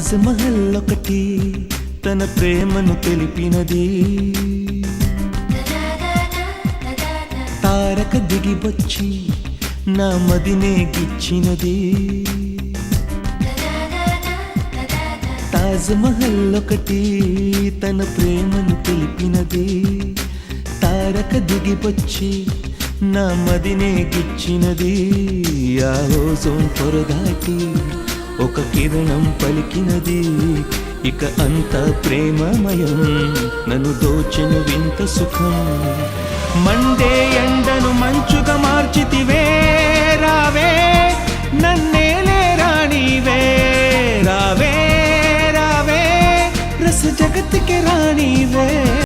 తాజ్ మహల్ ఒకటి తన ప్రేమను తెలిపినది. తారక దిగివచ్చి నా మదినే గిచ్చినది. తాజ్ మహల్ ఒకటి తన ప్రేమను తెలిపినది. తారక దిగివచ్చి నా మదినే గిచ్చినది. ఆ ఓజోన్ పొర దాటి ఒక కిరణం పలికినది. ఇక అంతా ప్రేమమయం, నన్ను దోచెను వింత సుఖం. మండే ఎండను మంచుగా మార్చితివే, రావే నన్నేలే రాణివే. రావే రావే రస జగత్తుకి రాణివే.